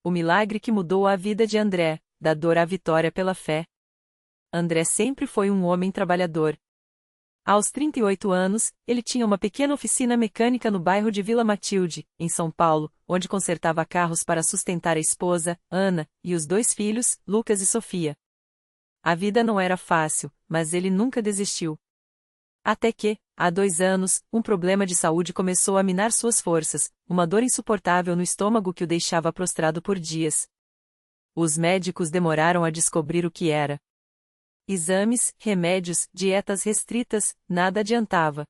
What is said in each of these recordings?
O milagre que mudou a vida de André, da dor à vitória pela fé. André sempre foi um homem trabalhador. Aos 38 anos, ele tinha uma pequena oficina mecânica no bairro de Vila Matilde, em São Paulo, onde consertava carros para sustentar a esposa, Ana, e os dois filhos, Lucas e Sofia. A vida não era fácil, mas ele nunca desistiu. Até que, há 2 anos, um problema de saúde começou a minar suas forças, uma dor insuportável no estômago que o deixava prostrado por dias. Os médicos demoraram a descobrir o que era. Exames, remédios, dietas restritas, nada adiantava.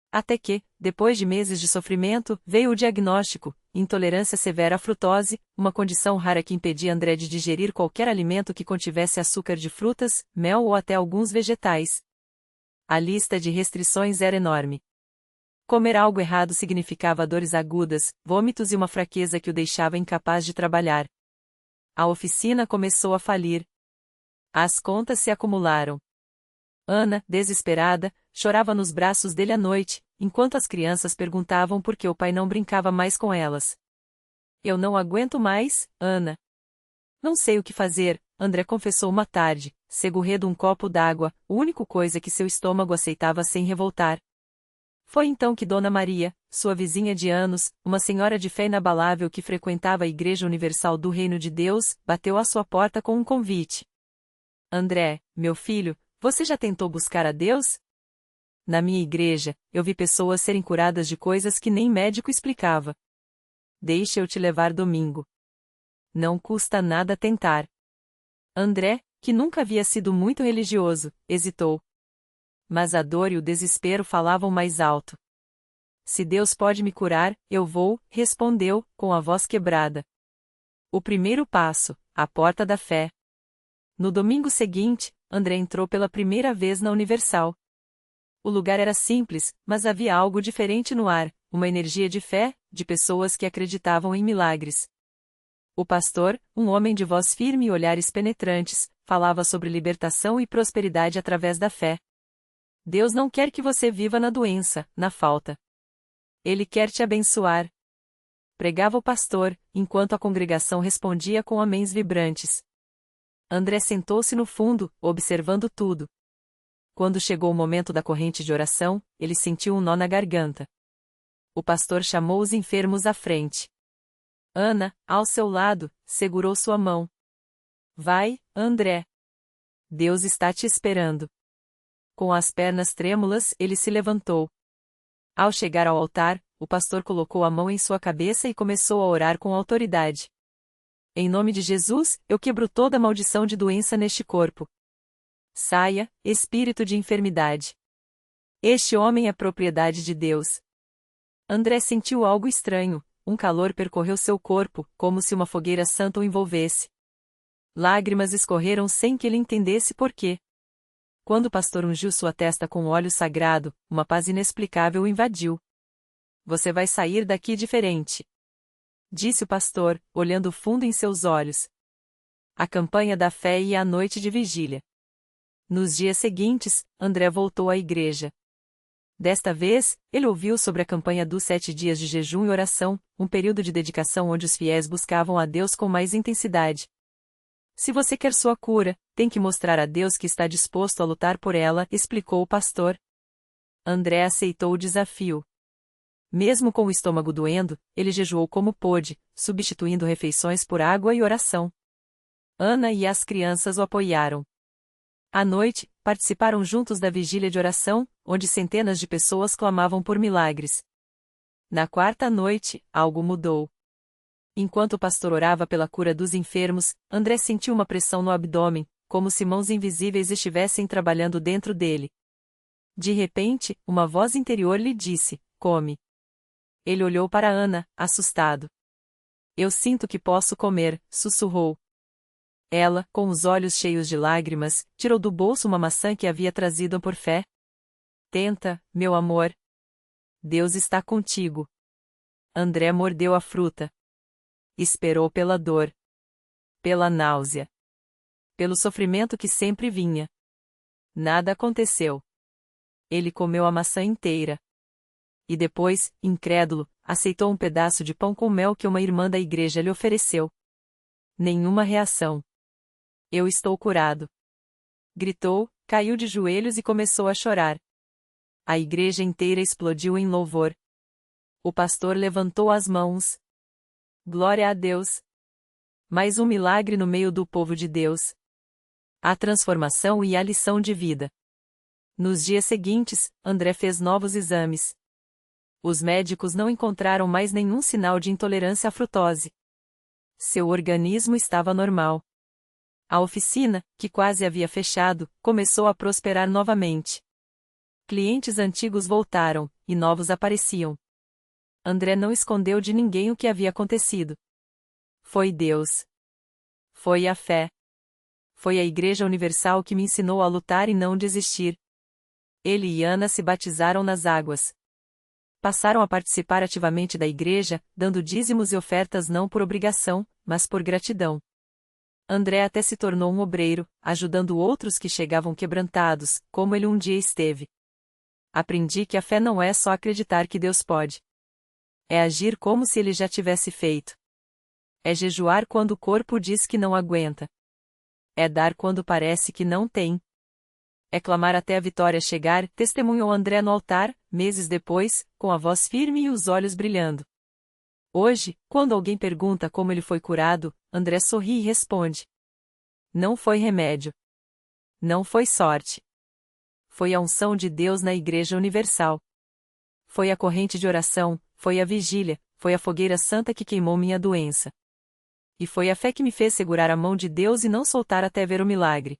Até que, depois de meses de sofrimento, veio o diagnóstico: intolerância severa à frutose, uma condição rara que impedia André de digerir qualquer alimento que contivesse açúcar de frutas, mel ou até alguns vegetais. A lista de restrições era enorme. Comer algo errado significava dores agudas, vômitos e uma fraqueza que o deixava incapaz de trabalhar. A oficina começou a falir. As contas se acumularam. Ana, desesperada, chorava nos braços dele à noite, enquanto as crianças perguntavam por que o pai não brincava mais com elas. Eu não aguento mais, Ana. Não sei o que fazer, André confessou uma tarde, segurrando um copo d'água, a única coisa que seu estômago aceitava sem revoltar. Foi então que Dona Maria, sua vizinha de anos, uma senhora de fé inabalável que frequentava a Igreja Universal do Reino de Deus, bateu à sua porta com um convite. André, meu filho, você já tentou buscar a Deus? Na minha igreja, eu vi pessoas serem curadas de coisas que nem médico explicava. Deixa eu te levar domingo. Não custa nada tentar. André, que nunca havia sido muito religioso, hesitou. Mas a dor e o desespero falavam mais alto. Se Deus pode me curar, eu vou, respondeu, com a voz quebrada. O primeiro passo, a porta da fé. No domingo seguinte, André entrou pela primeira vez na Universal. O lugar era simples, mas havia algo diferente no ar, uma energia de fé, de pessoas que acreditavam em milagres. O pastor, um homem de voz firme e olhares penetrantes, falava sobre libertação e prosperidade através da fé. Deus não quer que você viva na doença, na falta. Ele quer te abençoar. Pregava o pastor, enquanto a congregação respondia com améns vibrantes. André sentou-se no fundo, observando tudo. Quando chegou o momento da corrente de oração, ele sentiu um nó na garganta. O pastor chamou os enfermos à frente. Ana, ao seu lado, segurou sua mão. Vai, André. Deus está te esperando. Com as pernas trêmulas, ele se levantou. Ao chegar ao altar, o pastor colocou a mão em sua cabeça e começou a orar com autoridade. Em nome de Jesus, eu quebro toda maldição de doença neste corpo. Saia, espírito de enfermidade. Este homem é propriedade de Deus. André sentiu algo estranho, um calor percorreu seu corpo, como se uma fogueira santa o envolvesse. Lágrimas escorreram sem que ele entendesse por quê. Quando o pastor ungiu sua testa com óleo sagrado, uma paz inexplicável o invadiu. Você vai sair daqui diferente, disse o pastor, olhando fundo em seus olhos. A campanha da fé e a noite de vigília. Nos dias seguintes, André voltou à igreja. Desta vez, ele ouviu sobre a campanha dos 7 dias de jejum e oração, um período de dedicação onde os fiéis buscavam a Deus com mais intensidade. Se você quer sua cura, tem que mostrar a Deus que está disposto a lutar por ela, explicou o pastor. André aceitou o desafio. Mesmo com o estômago doendo, ele jejuou como pôde, substituindo refeições por água e oração. Ana e as crianças o apoiaram. À noite, participaram juntos da vigília de oração, onde centenas de pessoas clamavam por milagres. Na quarta noite, algo mudou. Enquanto o pastor orava pela cura dos enfermos, André sentiu uma pressão no abdômen, como se mãos invisíveis estivessem trabalhando dentro dele. De repente, uma voz interior lhe disse: come. Ele olhou para Ana, assustado. Eu sinto que posso comer, sussurrou. Ela, com os olhos cheios de lágrimas, tirou do bolso uma maçã que havia trazido por fé. Tenta, meu amor. Deus está contigo. André mordeu a fruta. Esperou pela dor. Pela náusea. Pelo sofrimento que sempre vinha. Nada aconteceu. Ele comeu a maçã inteira. E depois, incrédulo, aceitou um pedaço de pão com mel que uma irmã da igreja lhe ofereceu. Nenhuma reação. Eu estou curado. Gritou, caiu de joelhos e começou a chorar. A igreja inteira explodiu em louvor. O pastor levantou as mãos. Glória a Deus! Mais um milagre no meio do povo de Deus. A transformação e a lição de vida. Nos dias seguintes, André fez novos exames. Os médicos não encontraram mais nenhum sinal de intolerância à frutose. Seu organismo estava normal. A oficina, que quase havia fechado, começou a prosperar novamente. Clientes antigos voltaram, e novos apareciam. André não escondeu de ninguém o que havia acontecido. Foi Deus. Foi a fé. Foi a Igreja Universal que me ensinou a lutar e não desistir. Ele e Ana se batizaram nas águas. Passaram a participar ativamente da igreja, dando dízimos e ofertas não por obrigação, mas por gratidão. André até se tornou um obreiro, ajudando outros que chegavam quebrantados, como ele um dia esteve. Aprendi que a fé não é só acreditar que Deus pode. É agir como se ele já tivesse feito. É jejuar quando o corpo diz que não aguenta. É dar quando parece que não tem. É clamar até a vitória chegar, testemunhou André no altar, meses depois, com a voz firme e os olhos brilhando. Hoje, quando alguém pergunta como ele foi curado, André sorri e responde: não foi remédio. Não foi sorte. Foi a unção de Deus na Igreja Universal. Foi a corrente de oração, foi a vigília, foi a fogueira santa que queimou minha doença. E foi a fé que me fez segurar a mão de Deus e não soltar até ver o milagre.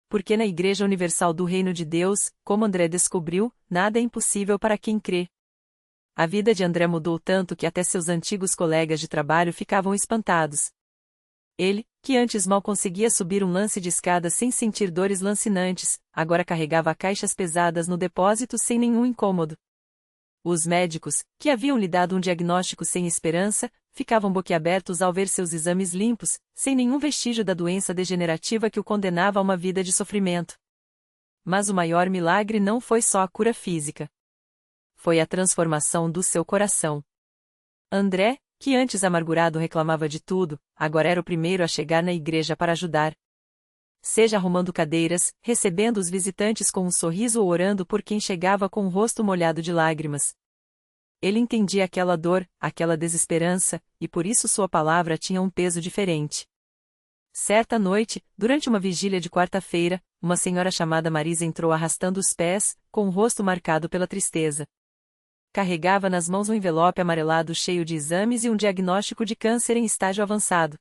Porque na Igreja Universal do Reino de Deus, como André descobriu, nada é impossível para quem crê. A vida de André mudou tanto que até seus antigos colegas de trabalho ficavam espantados. Ele, que antes mal conseguia subir um lance de escada sem sentir dores lancinantes, agora carregava caixas pesadas no depósito sem nenhum incômodo. Os médicos, que haviam lhe dado um diagnóstico sem esperança, ficavam boquiabertos ao ver seus exames limpos, sem nenhum vestígio da doença degenerativa que o condenava a uma vida de sofrimento. Mas o maior milagre não foi só a cura física. Foi a transformação do seu coração. André, que antes amargurado reclamava de tudo, agora era o primeiro a chegar na igreja para ajudar. Seja arrumando cadeiras, recebendo os visitantes com um sorriso ou orando por quem chegava com o rosto molhado de lágrimas. Ele entendia aquela dor, aquela desesperança, e por isso sua palavra tinha um peso diferente. Certa noite, durante uma vigília de quarta-feira, uma senhora chamada Marisa entrou arrastando os pés, com o rosto marcado pela tristeza. Carregava nas mãos um envelope amarelado cheio de exames e um diagnóstico de câncer em estágio avançado.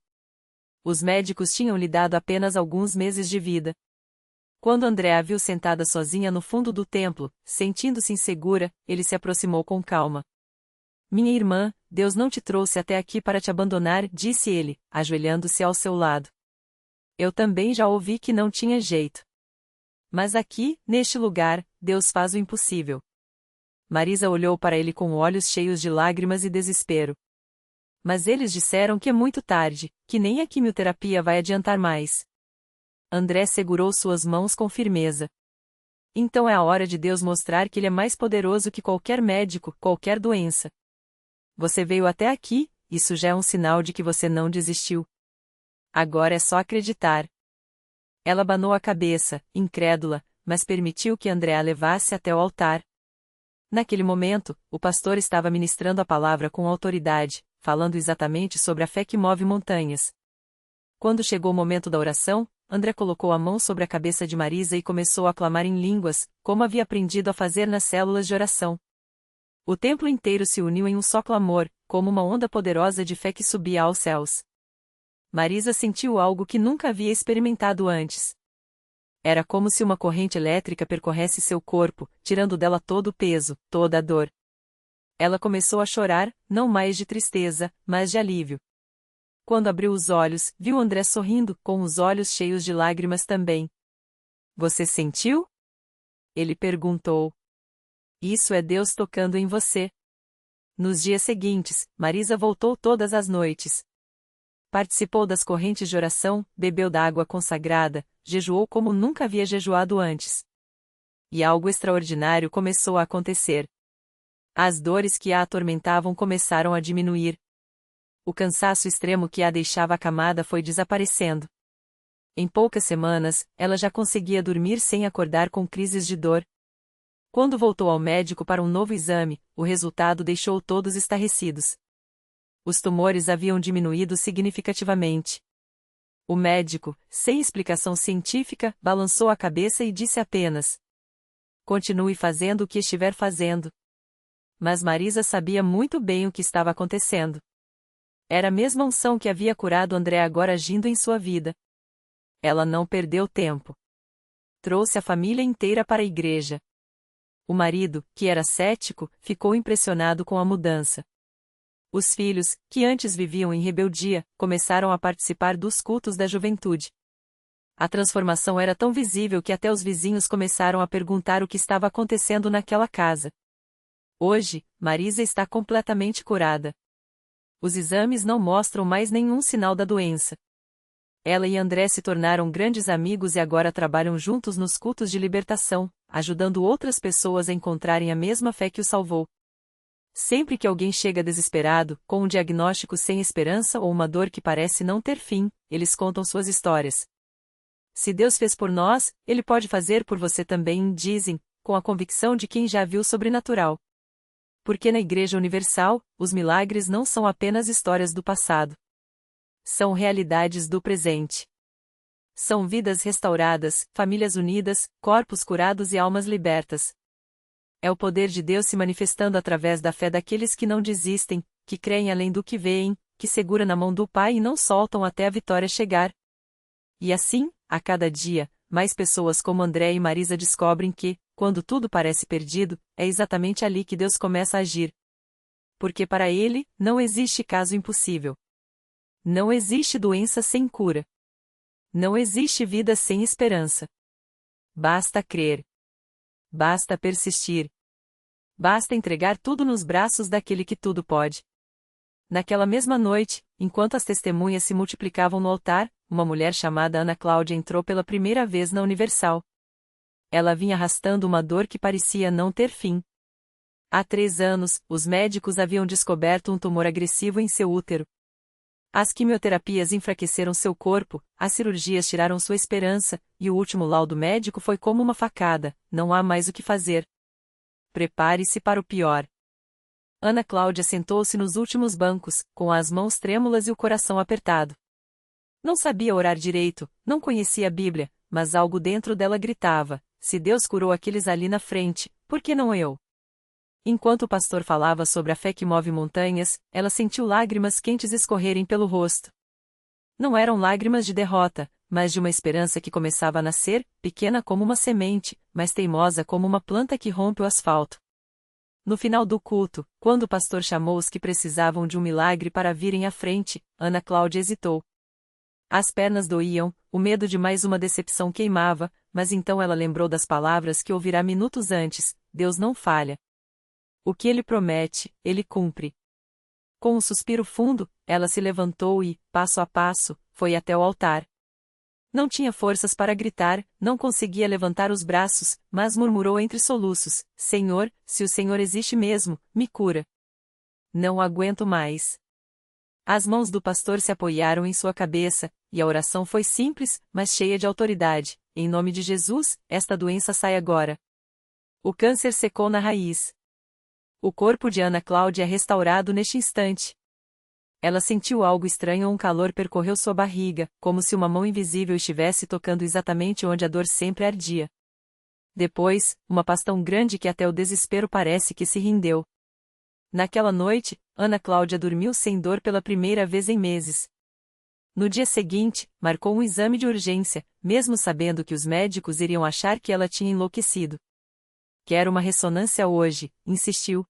Os médicos tinham lhe dado apenas alguns meses de vida. Quando André a viu sentada sozinha no fundo do templo, sentindo-se insegura, ele se aproximou com calma. Minha irmã, Deus não te trouxe até aqui para te abandonar, disse ele, ajoelhando-se ao seu lado. Eu também já ouvi que não tinha jeito. Mas aqui, neste lugar, Deus faz o impossível. Marisa olhou para ele com olhos cheios de lágrimas e desespero. Mas eles disseram que é muito tarde, que nem a quimioterapia vai adiantar mais. André segurou suas mãos com firmeza. Então é a hora de Deus mostrar que Ele é mais poderoso que qualquer médico, qualquer doença. Você veio até aqui, isso já é um sinal de que você não desistiu. Agora é só acreditar. Ela abanou a cabeça, incrédula, mas permitiu que André a levasse até o altar. Naquele momento, o pastor estava ministrando a palavra com autoridade, falando exatamente sobre a fé que move montanhas. Quando chegou o momento da oração, André colocou a mão sobre a cabeça de Marisa e começou a clamar em línguas, como havia aprendido a fazer nas células de oração. O templo inteiro se uniu em um só clamor, como uma onda poderosa de fé que subia aos céus. Marisa sentiu algo que nunca havia experimentado antes. Era como se uma corrente elétrica percorresse seu corpo, tirando dela todo o peso, toda a dor. Ela começou a chorar, não mais de tristeza, mas de alívio. Quando abriu os olhos, viu André sorrindo, com os olhos cheios de lágrimas também. Você sentiu? Ele perguntou. Isso é Deus tocando em você. Nos dias seguintes, Marisa voltou todas as noites. Participou das correntes de oração, bebeu da água consagrada, jejuou como nunca havia jejuado antes. E algo extraordinário começou a acontecer. As dores que a atormentavam começaram a diminuir. O cansaço extremo que a deixava acamada foi desaparecendo. Em poucas semanas, ela já conseguia dormir sem acordar com crises de dor. Quando voltou ao médico para um novo exame, o resultado deixou todos estarrecidos. Os tumores haviam diminuído significativamente. O médico, sem explicação científica, balançou a cabeça e disse apenas: "Continue fazendo o que estiver fazendo." Mas Marisa sabia muito bem o que estava acontecendo. Era a mesma unção que havia curado André agora agindo em sua vida. Ela não perdeu tempo. Trouxe a família inteira para a igreja. O marido, que era cético, ficou impressionado com a mudança. Os filhos, que antes viviam em rebeldia, começaram a participar dos cultos da juventude. A transformação era tão visível que até os vizinhos começaram a perguntar o que estava acontecendo naquela casa. Hoje, Marisa está completamente curada. Os exames não mostram mais nenhum sinal da doença. Ela e André se tornaram grandes amigos e agora trabalham juntos nos cultos de libertação, ajudando outras pessoas a encontrarem a mesma fé que o salvou. Sempre que alguém chega desesperado, com um diagnóstico sem esperança ou uma dor que parece não ter fim, eles contam suas histórias. Se Deus fez por nós, Ele pode fazer por você também, dizem, com a convicção de quem já viu o sobrenatural. Porque na Igreja Universal, os milagres não são apenas histórias do passado. São realidades do presente. São vidas restauradas, famílias unidas, corpos curados e almas libertas. É o poder de Deus se manifestando através da fé daqueles que não desistem, que creem além do que veem, que seguram na mão do Pai e não soltam até a vitória chegar. E assim, a cada dia, mais pessoas como André e Marisa descobrem que, quando tudo parece perdido, é exatamente ali que Deus começa a agir. Porque para Ele, não existe caso impossível. Não existe doença sem cura. Não existe vida sem esperança. Basta crer. Basta persistir. Basta entregar tudo nos braços daquele que tudo pode. Naquela mesma noite, enquanto as testemunhas se multiplicavam no altar, uma mulher chamada Ana Cláudia entrou pela primeira vez na Universal. Ela vinha arrastando uma dor que parecia não ter fim. Há 3 anos, os médicos haviam descoberto um tumor agressivo em seu útero. As quimioterapias enfraqueceram seu corpo, as cirurgias tiraram sua esperança, e o último laudo médico foi como uma facada: não há mais o que fazer. Prepare-se para o pior. Ana Cláudia sentou-se nos últimos bancos, com as mãos trêmulas e o coração apertado. Não sabia orar direito, não conhecia a Bíblia, mas algo dentro dela gritava: se Deus curou aqueles ali na frente, por que não eu? Enquanto o pastor falava sobre a fé que move montanhas, ela sentiu lágrimas quentes escorrerem pelo rosto. Não eram lágrimas de derrota, mas de uma esperança que começava a nascer, pequena como uma semente, mas teimosa como uma planta que rompe o asfalto. No final do culto, quando o pastor chamou os que precisavam de um milagre para virem à frente, Ana Cláudia hesitou. As pernas doíam, o medo de mais uma decepção queimava, mas então ela lembrou das palavras que ouvira minutos antes: Deus não falha. O que Ele promete, Ele cumpre. Com um suspiro fundo, ela se levantou e, passo a passo, foi até o altar. Não tinha forças para gritar, não conseguia levantar os braços, mas murmurou entre soluços: Senhor, se o Senhor existe mesmo, me cura. Não aguento mais. As mãos do pastor se apoiaram em sua cabeça, e a oração foi simples, mas cheia de autoridade: em nome de Jesus, esta doença sai agora. O câncer secou na raiz. O corpo de Ana Cláudia é restaurado neste instante. Ela sentiu algo estranho, um calor percorreu sua barriga, como se uma mão invisível estivesse tocando exatamente onde a dor sempre ardia. Depois, uma paz tão grande que até o desespero parece que se rendeu. Naquela noite, Ana Cláudia dormiu sem dor pela primeira vez em meses. No dia seguinte, marcou um exame de urgência, mesmo sabendo que os médicos iriam achar que ela tinha enlouquecido. Quero uma ressonância hoje, insistiu.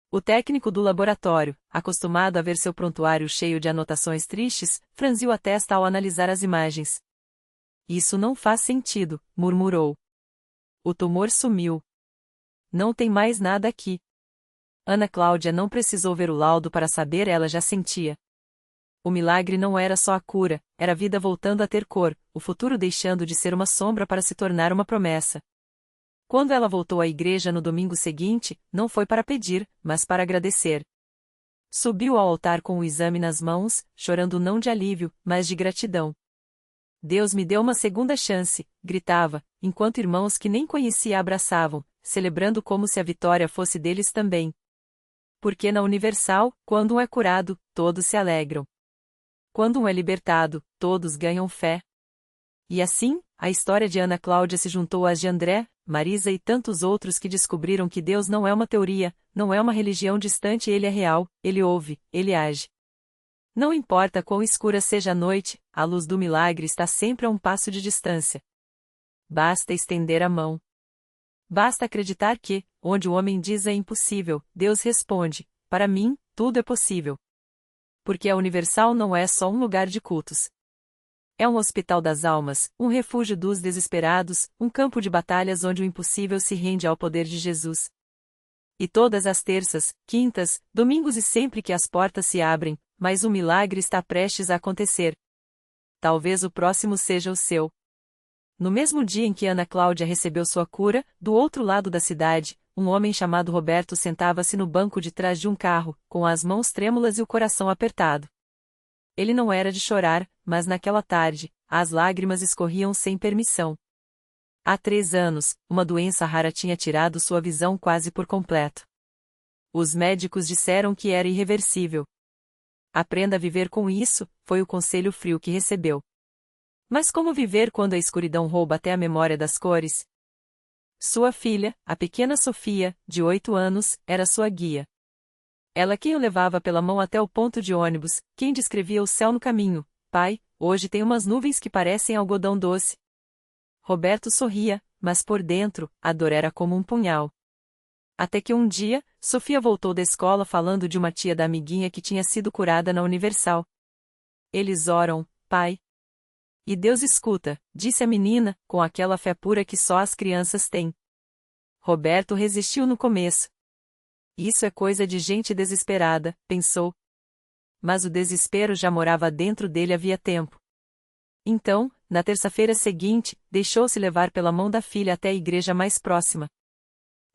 O técnico do laboratório, acostumado a ver seu prontuário cheio de anotações tristes, franziu a testa ao analisar as imagens. Isso não faz sentido, murmurou. O tumor sumiu. Não tem mais nada aqui. Ana Cláudia não precisou ver o laudo para saber, ela já sentia. O milagre não era só a cura, era a vida voltando a ter cor, o futuro deixando de ser uma sombra para se tornar uma promessa. Quando ela voltou à igreja no domingo seguinte, não foi para pedir, mas para agradecer. Subiu ao altar com o exame nas mãos, chorando não de alívio, mas de gratidão. Deus me deu uma segunda chance, gritava, enquanto irmãos que nem conhecia abraçavam, celebrando como se a vitória fosse deles também. Porque na Universal, quando um é curado, todos se alegram. Quando um é libertado, todos ganham fé. E assim, a história de Ana Cláudia se juntou às de André, Marisa e tantos outros que descobriram que Deus não é uma teoria, não é uma religião distante, ele é real, ele ouve, ele age. Não importa quão escura seja a noite, a luz do milagre está sempre a um passo de distância. Basta estender a mão. Basta acreditar que, onde o homem diz é impossível, Deus responde, para mim, tudo é possível. Porque a Universal não é só um lugar de cultos. É um hospital das almas, um refúgio dos desesperados, um campo de batalhas onde o impossível se rende ao poder de Jesus. E todas as terças, quintas, domingos e sempre que as portas se abrem, mas um milagre está prestes a acontecer. Talvez o próximo seja o seu. No mesmo dia em que Ana Cláudia recebeu sua cura, do outro lado da cidade, um homem chamado Roberto sentava-se no banco de trás de um carro, com as mãos trêmulas e o coração apertado. Ele não era de chorar, mas naquela tarde, as lágrimas escorriam sem permissão. Há 3 anos, uma doença rara tinha tirado sua visão quase por completo. Os médicos disseram que era irreversível. Aprenda a viver com isso, foi o conselho frio que recebeu. Mas como viver quando a escuridão rouba até a memória das cores? Sua filha, a pequena Sofia, de 8 anos, era sua guia. Ela quem o levava pela mão até o ponto de ônibus, quem descrevia o céu no caminho. Pai, hoje tem umas nuvens que parecem algodão doce. Roberto sorria, mas por dentro, a dor era como um punhal. Até que um dia, Sofia voltou da escola falando de uma tia da amiguinha que tinha sido curada na Universal. Eles oram, pai. E Deus escuta, disse a menina, com aquela fé pura que só as crianças têm. Roberto resistiu no começo. Isso é coisa de gente desesperada, pensou. Mas o desespero já morava dentro dele havia tempo. Então, na terça-feira seguinte, deixou-se levar pela mão da filha até a igreja mais próxima.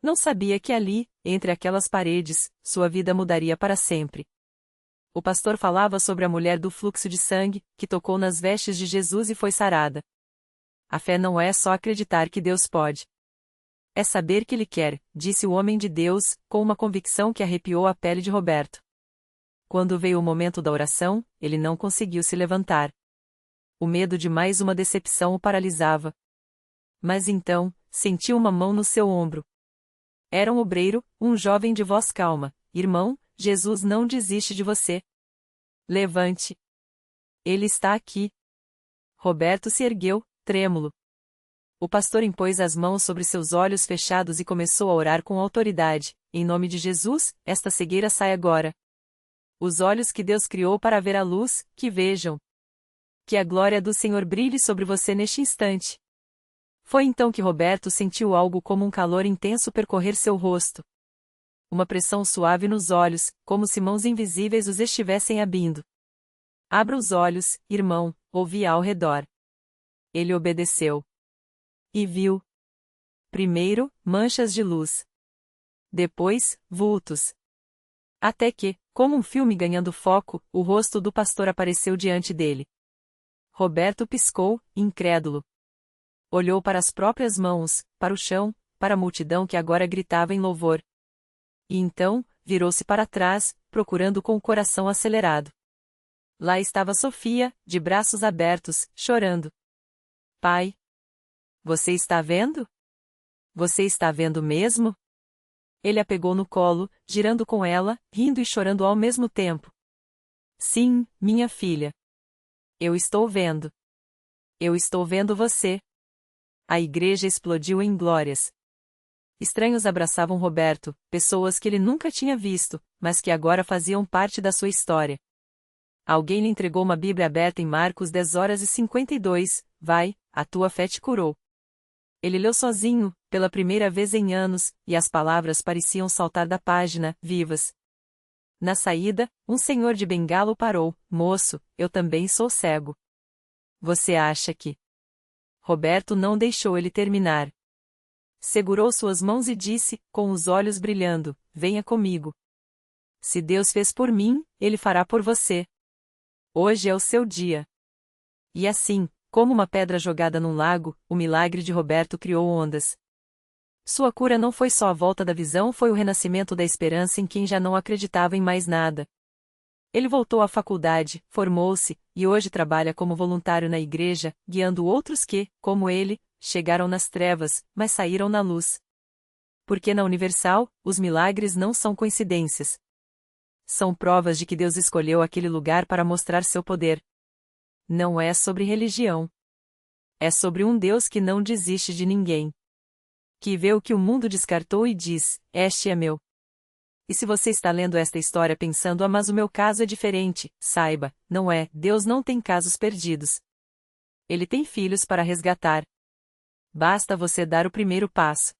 Não sabia que ali, entre aquelas paredes, sua vida mudaria para sempre. O pastor falava sobre a mulher do fluxo de sangue, que tocou nas vestes de Jesus e foi sarada. A fé não é só acreditar que Deus pode. É saber que Ele quer, disse o homem de Deus, com uma convicção que arrepiou a pele de Roberto. Quando veio o momento da oração, ele não conseguiu se levantar. O medo de mais uma decepção o paralisava. Mas então, sentiu uma mão no seu ombro. Era um obreiro, um jovem de voz calma. Irmão, Jesus não desiste de você. Levante. Ele está aqui. Roberto se ergueu, trêmulo. O pastor impôs as mãos sobre seus olhos fechados e começou a orar com autoridade. Em nome de Jesus, esta cegueira sai agora. Os olhos que Deus criou para ver a luz, que vejam. Que a glória do Senhor brilhe sobre você neste instante. Foi então que Roberto sentiu algo como um calor intenso percorrer seu rosto. Uma pressão suave nos olhos, como se mãos invisíveis os estivessem abrindo. Abra os olhos, irmão, ouvia ao redor. Ele obedeceu. E viu. Primeiro, manchas de luz. Depois, vultos. Até que, como um filme ganhando foco, o rosto do pastor apareceu diante dele. Roberto piscou, incrédulo. Olhou para as próprias mãos, para o chão, para a multidão que agora gritava em louvor. E então, virou-se para trás, procurando com o coração acelerado. Lá estava Sofia, de braços abertos, chorando. Pai. Você está vendo? Você está vendo mesmo? Ele a pegou no colo, girando com ela, rindo e chorando ao mesmo tempo. Sim, minha filha. Eu estou vendo. Eu estou vendo você. A igreja explodiu em glórias. Estranhos abraçavam Roberto, pessoas que ele nunca tinha visto, mas que agora faziam parte da sua história. Alguém lhe entregou uma Bíblia aberta em Marcos 10h52, vai, a tua fé te curou. Ele leu sozinho, pela primeira vez em anos, e as palavras pareciam saltar da página, vivas. Na saída, um senhor de bengala o parou. Moço, eu também sou cego. Você acha que... Roberto não deixou ele terminar. Segurou suas mãos e disse, com os olhos brilhando, venha comigo. Se Deus fez por mim, Ele fará por você. Hoje é o seu dia. E assim, como uma pedra jogada num lago, o milagre de Roberto criou ondas. Sua cura não foi só a volta da visão, foi o renascimento da esperança em quem já não acreditava em mais nada. Ele voltou à faculdade, formou-se, e hoje trabalha como voluntário na igreja, guiando outros que, como ele, chegaram nas trevas, mas saíram na luz. Porque na Universal, os milagres não são coincidências. São provas de que Deus escolheu aquele lugar para mostrar seu poder. Não é sobre religião. É sobre um Deus que não desiste de ninguém. Que vê o que o mundo descartou e diz: este é meu. E se você está lendo esta história pensando: mas o meu caso é diferente, saiba, não é, Deus não tem casos perdidos. Ele tem filhos para resgatar. Basta você dar o primeiro passo.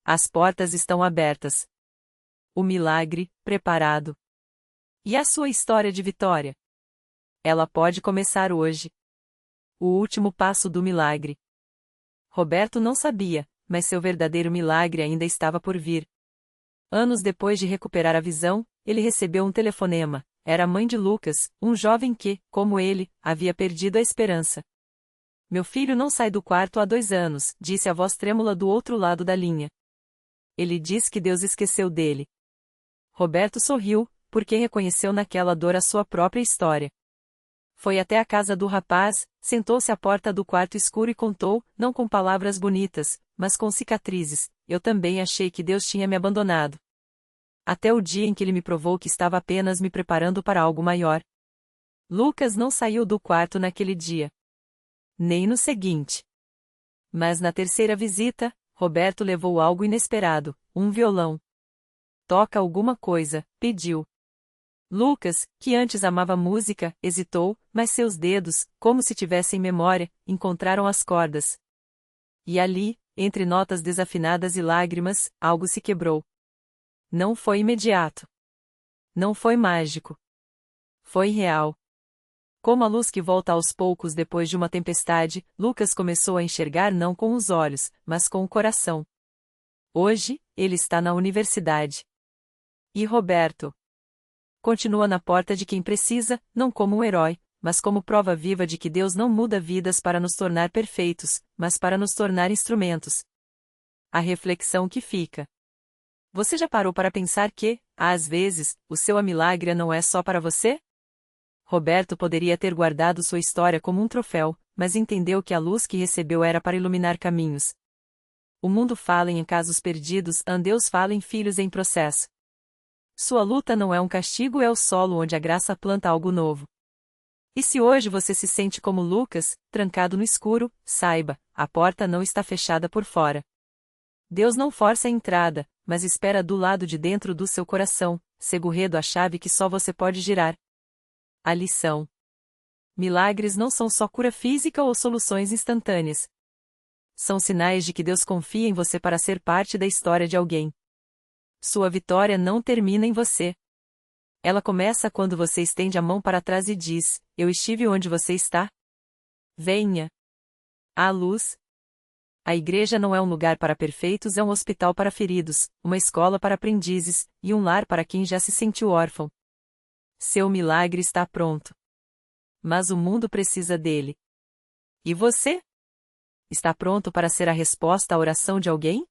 As portas estão abertas. O milagre, preparado. E a sua história de vitória? Ela pode começar hoje. O último passo do milagre. Roberto não sabia, mas seu verdadeiro milagre ainda estava por vir. Anos depois de recuperar a visão, ele recebeu um telefonema. Era a mãe de Lucas, um jovem que, como ele, havia perdido a esperança. Meu filho não sai do quarto há 2 anos, disse a voz trêmula do outro lado da linha. Ele diz que Deus esqueceu dele. Roberto sorriu, porque reconheceu naquela dor a sua própria história. Foi até a casa do rapaz, sentou-se à porta do quarto escuro e contou, não com palavras bonitas, mas com cicatrizes: eu também achei que Deus tinha me abandonado. Até o dia em que ele me provou que estava apenas me preparando para algo maior. Lucas não saiu do quarto naquele dia. Nem no seguinte. Mas na terceira visita, Roberto levou algo inesperado: um violão. Toca alguma coisa, pediu. Lucas, que antes amava música, hesitou, mas seus dedos, como se tivessem memória, encontraram as cordas. E ali, entre notas desafinadas e lágrimas, algo se quebrou. Não foi imediato. Não foi mágico. Foi real. Como a luz que volta aos poucos depois de uma tempestade, Lucas começou a enxergar não com os olhos, mas com o coração. Hoje, ele está na universidade. E Roberto continua na porta de quem precisa, não como um herói, mas como prova viva de que Deus não muda vidas para nos tornar perfeitos, mas para nos tornar instrumentos. A reflexão que fica. Você já parou para pensar que, às vezes, o seu milagre não é só para você? Roberto poderia ter guardado sua história como um troféu, mas entendeu que a luz que recebeu era para iluminar caminhos. O mundo fala em casos perdidos, Deus fala em filhos em processo. Sua luta não é um castigo, é o solo onde a graça planta algo novo. E se hoje você se sente como Lucas, trancado no escuro, saiba, a porta não está fechada por fora. Deus não força a entrada, mas espera do lado de dentro do seu coração, segurando a chave que só você pode girar. A lição. Milagres não são só cura física ou soluções instantâneas. São sinais de que Deus confia em você para ser parte da história de alguém. Sua vitória não termina em você. Ela começa quando você estende a mão para trás e diz: eu estive onde você está. Venha. A luz. A igreja não é um lugar para perfeitos, é um hospital para feridos, uma escola para aprendizes, e um lar para quem já se sentiu órfão. Seu milagre está pronto. Mas o mundo precisa dele. E você? Está pronto para ser a resposta à oração de alguém?